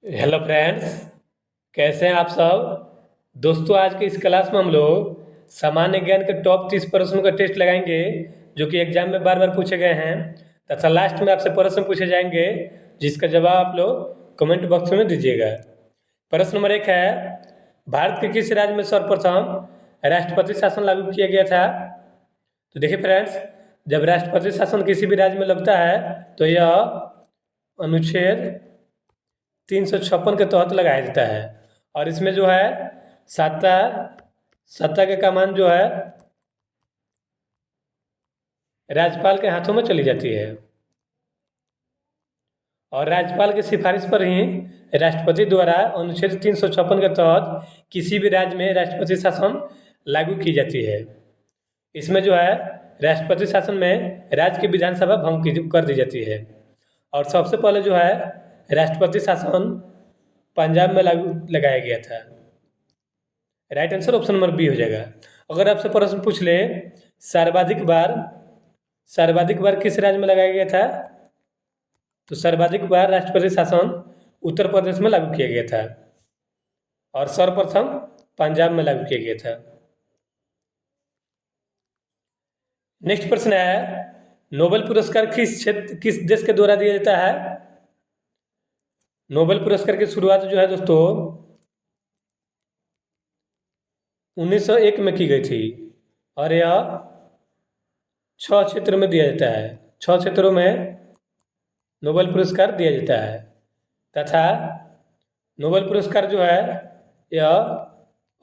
Hello friends, कैसे हैं आप सब। दोस्तों, आज के इस क्लास में हम लोग सामान्य ज्ञान के टॉप 30 प्रश्नों का टेस्ट लगाएंगे जो कि एग्जाम में बार बार पूछे गए हैं तथा लास्ट में आपसे प्रश्न पूछे जाएंगे जिसका जवाब आप लोग कमेंट बॉक्स में दीजिएगा। प्रश्न नंबर 1 है, भारत के किस राज्य में सर्वप्रथम राष्ट्रपति शासन लागू किया गया था। तो देखिए फ्रेंड्स, जब राष्ट्रपति शासन किसी भी राज्य में लगता है तो यह अनुच्छेद 356 के तहत लगाया जाता है और इसमें जो है सत्ता सत्ता के कमान जो है राज्यपाल के हाथों में चली जाती है और राज्यपाल की सिफारिश पर ही राष्ट्रपति द्वारा अनुच्छेद 356 के तहत किसी भी राज्य में राष्ट्रपति शासन लागू की जाती है। इसमें जो है राष्ट्रपति शासन में राज्य की विधानसभा भंग कर दी जाती है और सबसे पहले जो है राष्ट्रपति शासन पंजाब में लागू लगाया गया था। Right answer option number B हो जाएगा। अगर आपसे प्रश्न पूछ ले सर्वाधिक बार किस राज्य में लगाया गया था, तो सर्वाधिक बार राष्ट्रपति शासन उत्तर प्रदेश में लागू किया गया था और सर्वप्रथम पंजाब में लागू किया गया था। नेक्स्ट प्रश्न है, नोबेल पुरस्कार किस देश के द्वारा दिया जाता है। नोबेल पुरस्कार की शुरुआत जो है दोस्तों 1901 में की गई थी और यह 6 क्षेत्र में दिया जाता है। 6 क्षेत्रों में नोबेल पुरस्कार दिया जाता है तथा नोबेल पुरस्कार जो है यह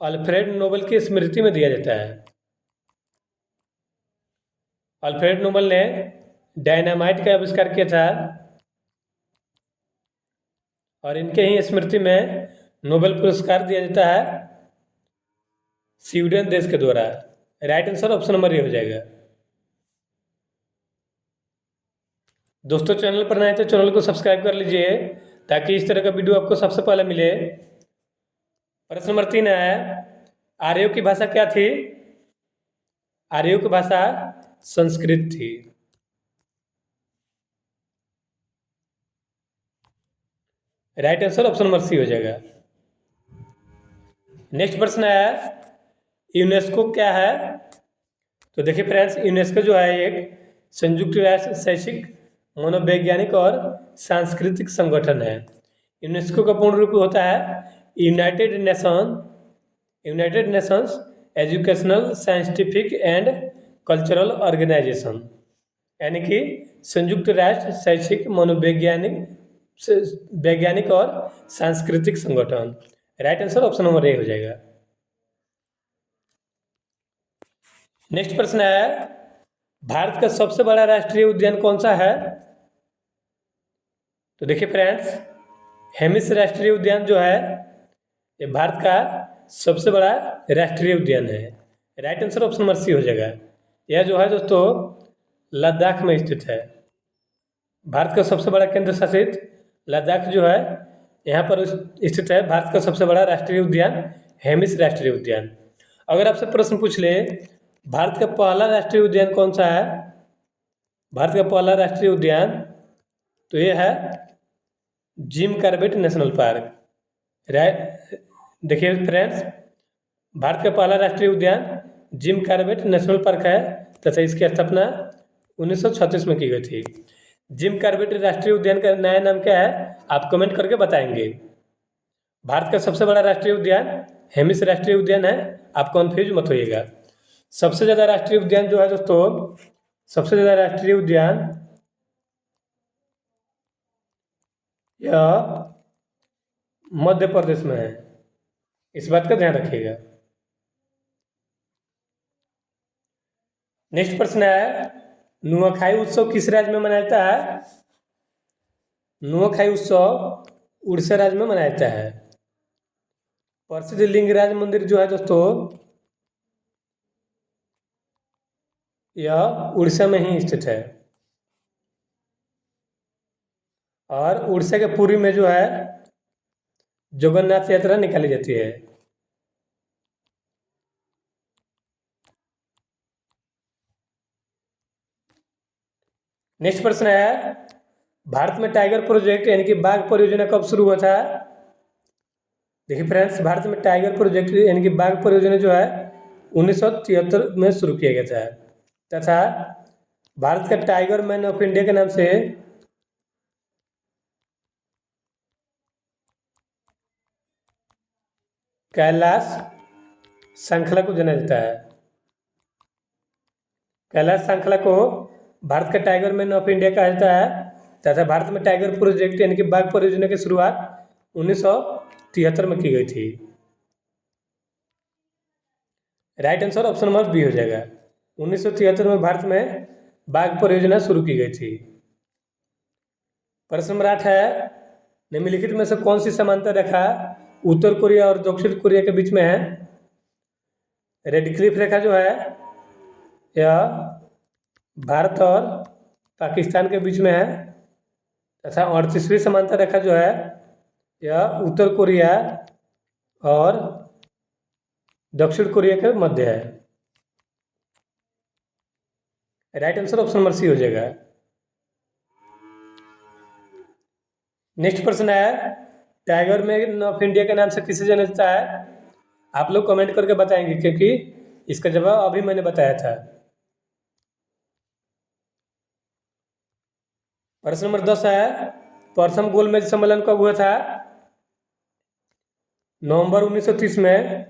अल्फ्रेड नोबेल की स्मृति में दिया जाता है। अल्फ्रेड नोबेल ने डायनामाइट का आविष्कार किया था और इनके ही स्मृति में नोबेल पुरस्कार दिया जाता है स्वीडन देश के द्वारा। Right answer option number A हो जाएगा। दोस्तों, चैनल पर नए तो चैनल को सब्सक्राइब कर लीजिए ताकि इस तरह का वीडियो आपको सबसे पहले मिले। प्रश्न नंबर 3 है, आर्यों की भाषा क्या थी। आर्यों की भाषा संस्कृत थी। Right answer option number C हो जाएगा। नेक्स्ट प्रश्न है, यूनेस्को क्या है। तो देखिए फ्रेंड्स, यूनेस्को जो है एक संयुक्त राष्ट्र शैक्षिक मनोवैज्ञानिक और सांस्कृतिक संगठन है। यूनेस्को का पूर्ण रूप होता है United Nations Educational Scientific and Cultural Organization, यानी कि संयुक्त राष्ट्र शैक्षिक वैज्ञानिक और सांस्कृतिक संगठन। Right answer option number A हो जाएगा। नेक्स्ट प्रश्न है, भारत का सबसे बड़ा राष्ट्रीय उद्यान कौन सा है। तो देखिए फ्रेंड्स, हेमिस राष्ट्रीय उद्यान जो है ये भारत का सबसे बड़ा राष्ट्रीय उद्यान है। Right answer option number C हो जाएगा। यह जो है दोस्तों लद्दाख में स्थित है। भारत का सबसे बड़ा केंद्र शासित लद्दाख जो है यहाँ पर स्थित है भारत का सबसे बड़ा राष्ट्रीय उद्यान हेमिस राष्ट्रीय उद्यान। अगर आपसे प्रश्न पूछ ले भारत का पहला राष्ट्रीय उद्यान कौन सा है। भारत का पहला राष्ट्रीय उद्यान तो ये है जिम कॉर्बेट नेशनल पार्क। देखिए फ्रेंड्स, भारत का पहला राष्ट्रीय उद्यान जिम कॉर्बेट नेशनल पार्क है तथा इसकी स्थापना 1936 में की गई थी। जिम कॉर्बेट राष्ट्रीय उद्यान का नया नाम क्या है, आप कमेंट करके बताएंगे। भारत का सबसे बड़ा राष्ट्रीय उद्यान हेमिस राष्ट्रीय उद्यान है, आप कन्फ्यूज मत होइएगा। सबसे ज़्यादा राष्ट्रीय उद्यान जो है दोस्तों, सबसे ज़्यादा राष्ट्रीय उद्यान यह मध्य प्रदेश में है, इस बात का ध्यान रखिएगा। नेक्स्ट प्रश्न है, नुआखाई उत्सव किस राज्य में मनाया जाता है। नुआखाई उत्सव उड़ीसा राज्य में मनाया जाता है। प्रसिद्ध लिंगराज मंदिर जो है दोस्तों यह उड़ीसा में ही स्थित है और उड़ीसा के पुरी में जो है जगन्नाथ यात्रा निकाली जाती है। नेक्स्ट प्रश्न है, भारत में टाइगर प्रोजेक्ट यानी कि बाघ परियोजना कब शुरू हुआ था। देखिए फ्रेंड्स, भारत में टाइगर प्रोजेक्ट यानी कि बाघ परियोजना जो है 1973 में शुरू किया गया था, तथा भारत का टाइगर मैन ऑफ इंडिया के नाम से कैलाश श्रृंखला को जाना जाता है। कैलाश श्रृंखला को भारत का टाइगर मैन ऑफ इंडिया कहा जाता है, तथा भारत में टाइगर प्रोजेक्ट यानी कि बाघ परियोजना की शुरुआत 1973 में की गई थी। Right answer option number B हो जाएगा। 1973 में भारत में बाघ परियोजना शुरू की गई थी। प्रश्न नंबर 8 है, निम्नलिखित में से कौन सी समांतर रेखा उत्तर कोरिया और दक्षिण कोरिया के बीच में है? रेड क्लिफ रेखा जो है यह भारत और पाकिस्तान के बीच में है, तथा 38वीं समांतर रेखा जो है यह उत्तर कोरिया और दक्षिण कोरिया के मध्य है। Right answer option number C हो जाएगा। नेक्स्ट प्रश्न है, टाइगर मैन ऑफ इंडिया के नाम से किसे जाना जाता है? आप लोग कमेंट करके बताएंगे, क्योंकि इसका जवाब अभी मैंने बताया था। प्रश्न नंबर 10 है, प्रथम गोलमेज सम्मेलन कब हुआ था? नवंबर 1930 में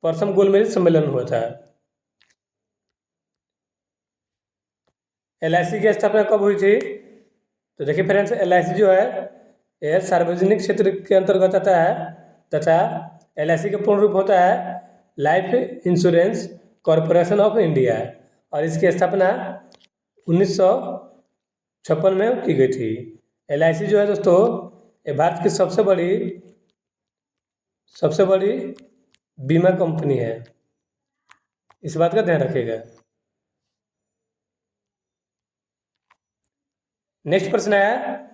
प्रथम गोलमेज सम्मेलन हुआ था। LIC की स्थापना कब हुई थी? तो देखिए फ्रेंड्स, LIC जो है यह सार्वजनिक क्षेत्र के अंतर्गत आता है, तथा LIC का पूर्ण रूप होता है life insurance corporation of India, और इसकी स्थापना 1956 में की गई थी। LIC जो है दोस्तों, ये भारत की सबसे बड़ी बीमा कंपनी है, इस बात का ध्यान रखिएगा। नेक्स्ट प्रश्न है,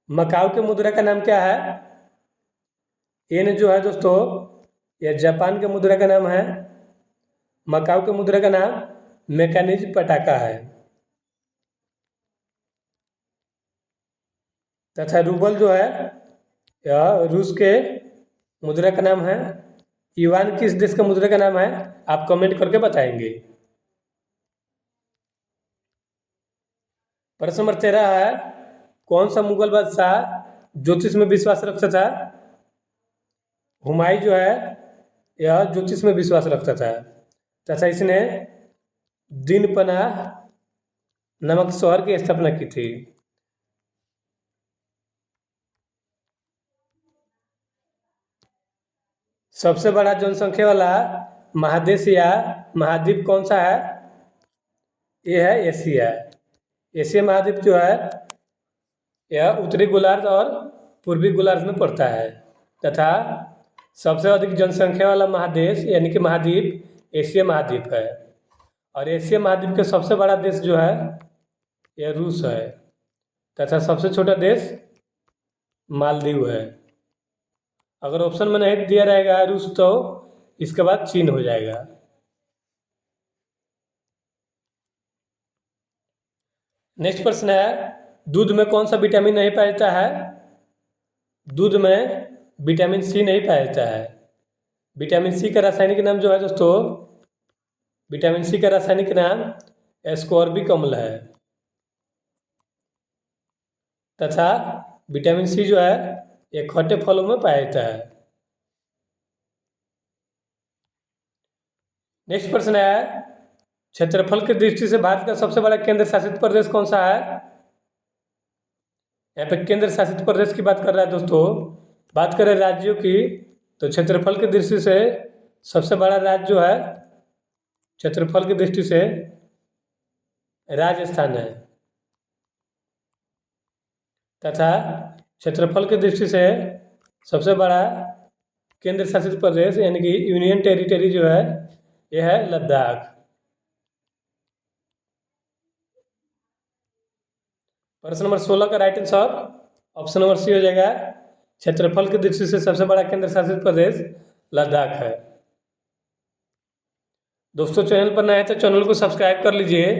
मकाऊ के मुद्रा का नाम क्या है? येन जो है दोस्तों, यह जापान के मुद्रा का नाम है। मकाऊ के मुद्रा का नाम मैकानीज पटाका है, तथा रूबल जो है यह रूस के मुद्रा का नाम है। युआन किस देश का मुद्रा का नाम है? आप कमेंट करके बताएंगे। प्रश्न नंबर 13 है, कौन सा मुगल बादशाह ज्योतिष में विश्वास रखता था? हुमायूं जो है यह ज्योतिष में विश्वास रखता था, तथा इसने दीनपनाह नामक शहर की स्थापना की थी। सबसे बड़ा जनसंख्या वाला महादेश या महाद्वीप कौन सा है? यह है एशिया। एशिया महाद्वीप जो है यह उत्तरी गोलार्ध और पूर्वी गोलार्ध में पड़ता है, तथा सबसे अधिक जनसंख्या वाला महादेश यानी कि महाद्वीप एशिया महाद्वीप है। और एशिया महाद्वीप का सबसे बड़ा देश जो है यह रूस है, तथा सबसे छोटा देश मालदीव है। अगर ऑप्शन में नहीं दिया रहेगा रूस, तो इसके बाद चीन हो जाएगा। नेक्स्ट प्रश्न है, दूध में कौन सा विटामिन नहीं पाया जाता है? दूध में विटामिन सी नहीं पाया जाता है। विटामिन सी का रासायनिक नाम जो है दोस्तों, विटामिन सी का रासायनिक नाम एस्कॉर्बिक अम्ल है, तथा विटामिन सी जो है ये खट्टे फलों में पाया जाता है। नेक्स्ट प्रश्न है, क्षेत्रफल की दृष्टि से भारत का सबसे बड़ा केंद्र शासित प्रदेश कौन सा है? यहाँ पे केंद्र शासित प्रदेश की बात कर रहा है दोस्तों। बात करें राज्यों की, तो क्षेत्रफल की दृष्टि से सबसे बड़ा राज्य जो है क्षेत्रफल की दृष्टि से राजस्थान है, तथा क्षेत्रफल की दृष्टि से सबसे बड़ा केंद्र शासित प्रदेश यानी कि यूनियन टेरिटरी जो है यह है लद्दाख। प्रश्न नंबर 16 का right answer option number C हो जाएगा। क्षेत्रफल की दृष्टि से सबसे बड़ा केंद्र शासित प्रदेश लद्दाख है। दोस्तों, चैनल पर नए हैं तो चैनल को सब्सक्राइब कर लीजिए,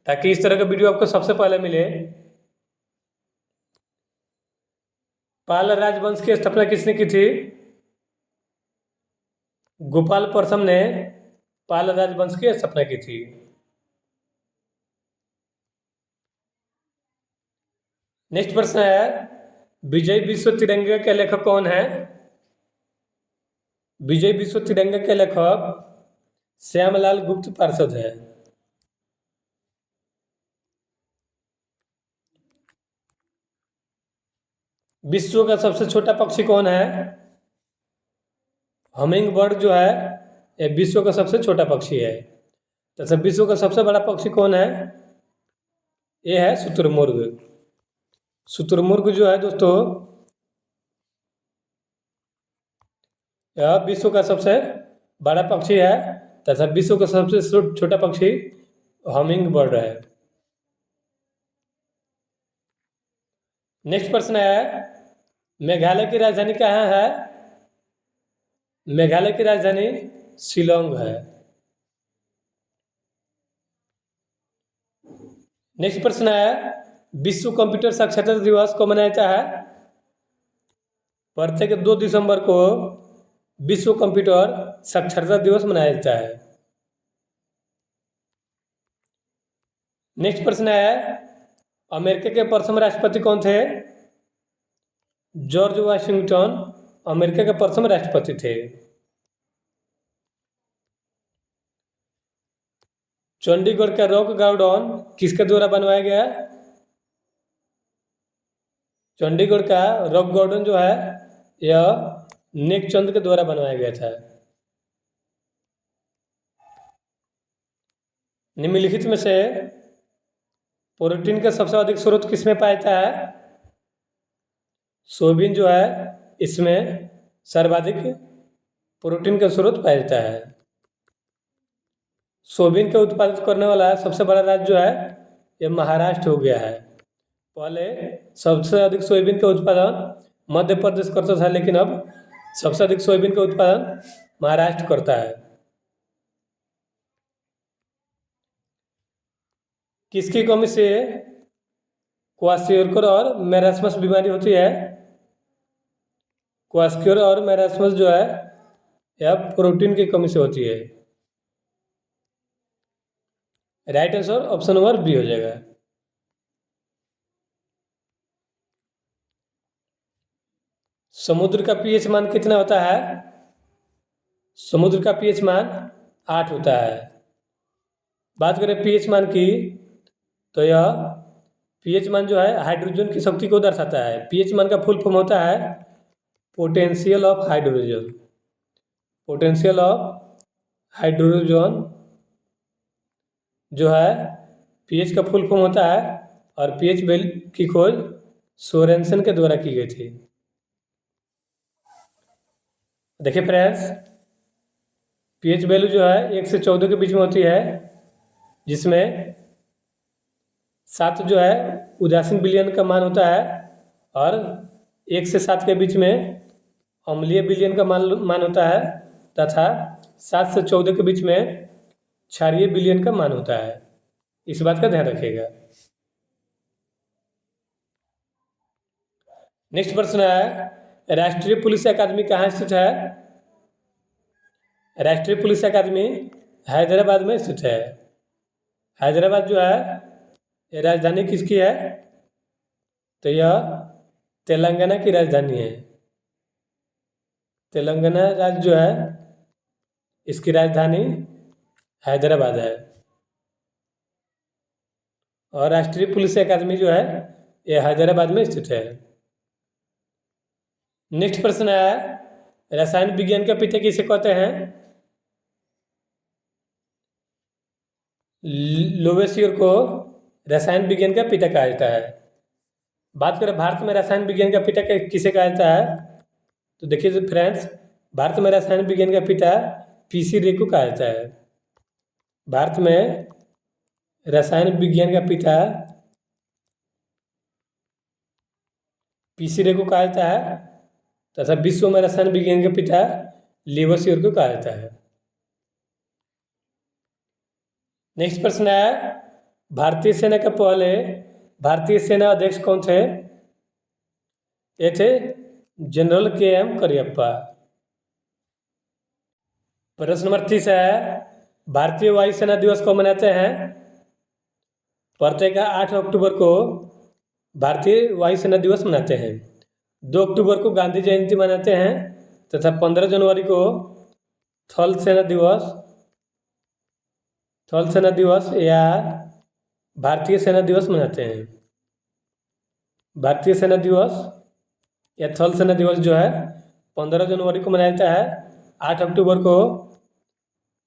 ताकि इस तरह का वीडियो आपको सबसे पहले मिले। पाल राजवंश की स्थापना किसने की थी? गोपाल परसम ने पाल राजवंश की स्थापना की थी। नेक्स्ट प्रश्न है, विजय विश्व तिरंगा के लेखक कौन है? विजय विश्व तिरंगा के लेखक श्यामलाल गुप्त पार्षद है। विश्व का सबसे छोटा पक्षी कौन है? हमिंग बर्ड जो है ये विश्व का सबसे छोटा पक्षी है। तो विश्व का सबसे बड़ा पक्षी कौन है? ये है शुतुरमुर्ग। शुतुरमुर्ग जो है दोस्तों, यह विश्व का सबसे बड़ा पक्षी है तथा विश्व का सबसे छोटा पक्षी हमिंग बर्ड है। नेक्स्ट प्रश्न है, मेघालय की राजधानी कहाँ है? मेघालय की राजधानी शिलोंग है। नेक्स्ट प्रश्न है, विश्व कंप्यूटर साक्षरता दिवस को मनाया जाता है? प्रत्येक 2 दिसंबर को विश्व कंप्यूटर साक्षरता दिवस मनाया जाता है। नेक्स्ट प्रश्न है, अमेरिका के प्रथम राष्ट्रपति कौन थे? जॉर्ज वाशिंगटन अमेरिका के प्रथम राष्ट्रपति थे। चंडीगढ़ का रॉक गार्डन किसके द्वारा बनवाया गया? चंडीगढ़ का रॉक गार्डन जो है यह नेक चंद के द्वारा बनवाया गया था। निम्नलिखित में से प्रोटीन का सबसे अधिक स्रोत किसमें पाया जाता है? सोयाबीन जो है इसमें सर्वाधिक प्रोटीन का स्रोत पाया जाता है। सोयाबीन का उत्पादित करने वाला सबसे बड़ा राज्य जो है यह महाराष्ट्र हो गया है। पहले सबसे अधिक सोयाबीन का उत्पादन मध्य प्रदेश करता था, लेकिन अब सबसे अधिक सोयाबीन का उत्पादन महाराष्ट्र करता है। किसकी कमी से क्वाशियोरकर और मैरास्मस बीमारी होती है? क्वाशियोर और मैरास्मस जो है यह प्रोटीन की कमी से होती है। Right answer option number B हो जाएगा। समुद्र का पीएच मान कितना होता है? समुद्र का पीएच मान 8 होता है। बात करें पीएच मान की तो यह पीएच मान जो है हाइड्रोजन की शक्ति को दर्शाता है। पीएच मान का फुल फॉर्म होता है potential of hydrogen. Potential of hydrogen जो है पीएच का फुल फॉर्म होता है और पीएच वैल्यू की खोज सोरेनसन के द्वारा की गई थी। देखिए फ्रेंड्स, पीएच वैल्यू जो है 1 से 14 के बीच में होती है, जिसमें 7 जो है उदासीन विलयन का मान होता है और 1 से 7 के बीच में अम्लीय विलयन का मान होता है तथा 7 से 14 के बीच में क्षारीय विलयन का मान होता है। इस बात का ध्यान रखिएगा। नेक्स्ट प्रश्न है, राष्ट्रीय पुलिस अकादमी कहाँ स्थित है? राष्ट्रीय पुलिस अकादमी हैदराबाद में स्थित है। हैदराबाद जो है ये राजधानी किसकी है? तो यह तेलंगाना की राजधानी है। तेलंगाना राज्य जो है इसकी राजधानी हैदराबाद है और राष्ट्रीय पुलिस अकादमी जो है यह हैदराबाद में स्थित है। नेक्स्ट प्रश्न है, रसायन विज्ञान का पिता किसे कहते हैं? लोवेसियर को रसायन विज्ञान का पिता कहा जाता है। बात करें भारत में रसायन विज्ञान का पिता किसे कहा जाता है? तो देखिए फ्रेंड्स, भारत में रसायन विज्ञान का पिता पीसी रे को कहा जाता है। भारत में रसायन विज्ञान का पिता पीसी रे को कहा जाता है तथा विश्व में रसायन विज्ञान के पिता लेवोसियर को कहा जाता है। नेक्स्ट प्रश्न है, भारतीय सेना के पहले भारतीय सेना अध्यक्ष कौन थे? ये थे जनरल के एम करियप्पा। प्रश्न नंबर 30 है, भारतीय वायुसेना दिवस को मनाते हैं? प्रत्येक 8 अक्टूबर को भारतीय वायुसेना दिवस मनाते हैं। 2 अक्टूबर को गांधी जयंती मनाते हैं तथा 15 जनवरी को थल सेना दिवस या भारतीय सेना दिवस मनाते हैं। भारतीय सेना दिवस या थल सेना दिवस जो है 15 जनवरी को मनाया जाता है। 8 अक्टूबर को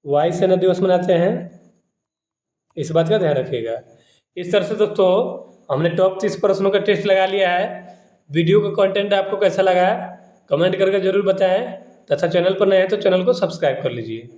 वायु सेना दिवस मनाते हैं। इस बात का ध्यान रखिएगा। इस तरह से दोस्तों हमने टॉप 30 प्रश्नों का टेस्ट लगा लिया है। वीडियो का कंटेंट आपको कैसा लगा कमेंट करके जरूर बताएं तथा चैनल पर नए हैं तो चैनल को सब्सक्राइब कर लीजिए।